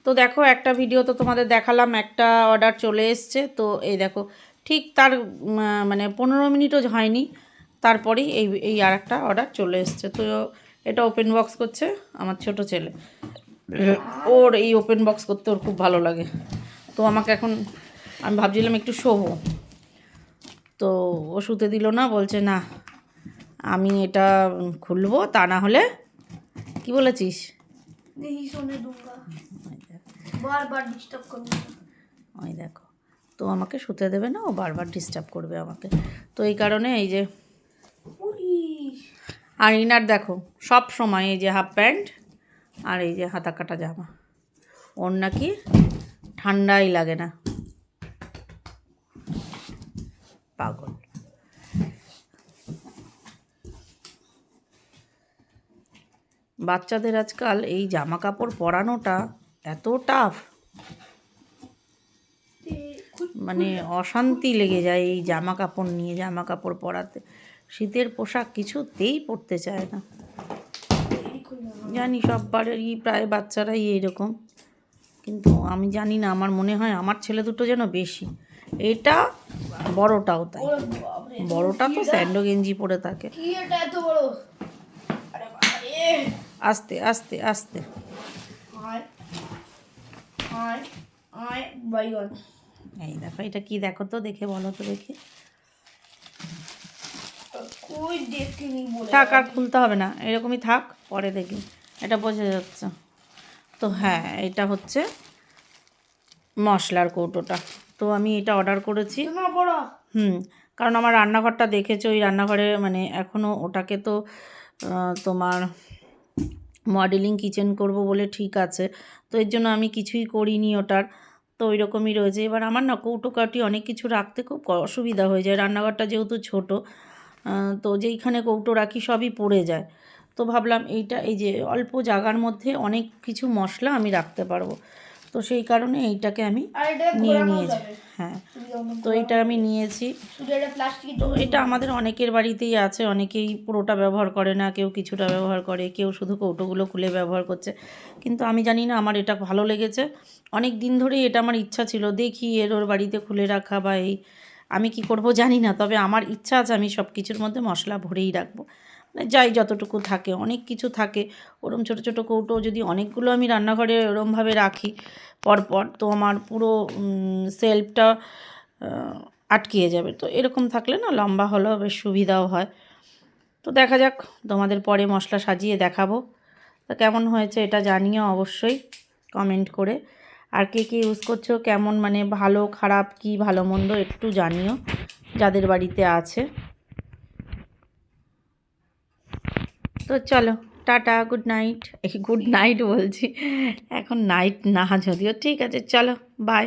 তো দেখো একটা ভিডিও তো তোমাদের দেখালাম, একটা অর্ডার চলে এসছে। তো এই দেখো ঠিক তার মানে 15 মিনিটও হয়নি, তারপরেই এই আর একটা অর্ডার চলে এসছে। তো এটা ওপেন বক্স করছে আমার ছোট ছেলে। ওর এই ওপেন বক্স করতে ওর খুব ভালো লাগে। তো আমাকে এখন আমি ভাবছিলাম একটু শোবো, তো ও শুতে দিল না, বলছে না আমি এটা খুলবো, তা না হলে কি বলেছিস ওই দেখো, তো আমাকে শুতে দেবে না, ও বারবার ডিস্টার্ব করবে আমাকে। তো এই কারণে এই যে, আর ইনার দেখো সব সময় এই যে হাফ প্যান্ট আর এই যে হাতা কাটা জামা, ওর নাকি ঠান্ডাই লাগে না, পাগল। বাচ্চাদের আজকাল এই জামা কাপড় পরানোটা এত টাফ, মানে অশান্তি লেগে যায় এই জামা কাপড় নিয়ে, জামা কাপড় পরাতে। শীতের পোশাক কিছুতেই পরতে চায় না। জানি সব বাড়িরই প্রায় বাচ্চারাই এইরকম, কিন্তু আমি জানি না, আমার মনে হয় আমার ছেলে দুটো যেন বেশি। এটা বড়টাও তাই, বড়টা তো স্যান্ডো গেঞ্জি পরে থাকে। আস্তে আস্তে আস্তে, এই দেখো এটা কি, দেখো তো, দেখে বলো তো দেখি। থাক, আর খুলতে হবে না, এরকমই থাক, পরে দেখি। এটা বোঝা যাচ্ছে তো। হ্যাঁ, এটা হচ্ছে মশলার কৌটোটা। তো আমি এটা অর্ডার করেছি। কারণ আমার রান্নাঘরটা দেখেছো, ওই রান্নাঘরে মানে এখনও ওটাকে তো তোমার মডেলিং কিচেন করব বলে ঠিক আছে, তো এর জন্য আমি কিছুই করিনি ওটার। তো ওই রকমই রয়েছে। এবার আমার না কৌটো কাটি অনেক কিছু রাখতে খুব অসুবিধা হয়ে যায়, রান্নাঘরটা যেহেতু ছোট, তো যেইখানে কৌটো রাখি সবই পড়ে যায়। তো ভাবলাম এইটা, এই যে অল্প জায়গার মধ্যে অনেক কিছু মশলা আমি রাখতে পারবো, তো সেই কারণে এইটাকে আমি নিয়ে নিয়েছি। হ্যাঁ, তো এটা আমি নিয়েছি। তো এটা আমাদের অনেকের বাড়িতেই আছে, অনেকেই পুরোটা ব্যবহার করে না, কেউ কিছুটা ব্যবহার করে, কেউ শুধু কৌটোগুলো খুলে ব্যবহার করছে। কিন্তু আমি জানি না, আমার এটা ভালো লেগেছে। অনেক দিন ধরেই এটা আমার ইচ্ছা ছিল, দেখি ওর বাড়িতে খুলে রাখা বা এই, আমি কি করব জানি না, তবে আমার ইচ্ছা আছে আমি সব কিছুর মধ্যে মশলা ভরেই রাখবো, মানে যাই যতটুকু থাকে, অনেক কিছু থাকে ওরম ছোটো ছোটো কৌটো, যদি অনেকগুলো আমি রান্নাঘরে ওরমভাবে রাখি পরপর, তো আমার পুরো সেলফটা আটকিয়ে যাবে। তো এরকম থাকলে না লম্বা হলেও বেশ সুবিধাও হয়। তো দেখা যাক, তোমাদের পরে মশলা সাজিয়ে দেখাবো। তো কেমন হয়েছে এটা জানিও অবশ্যই কমেন্ট করে। আর কে কে ইউজ করছো, কেমন মানে ভালো খারাপ কি ভালো মন্দ একটু জানিও যাদের বাড়িতে আছে। তো চলো tata, good night. Good night বলছি, এখন নাইট না যদিও, ঠিক আছে চলো বাই।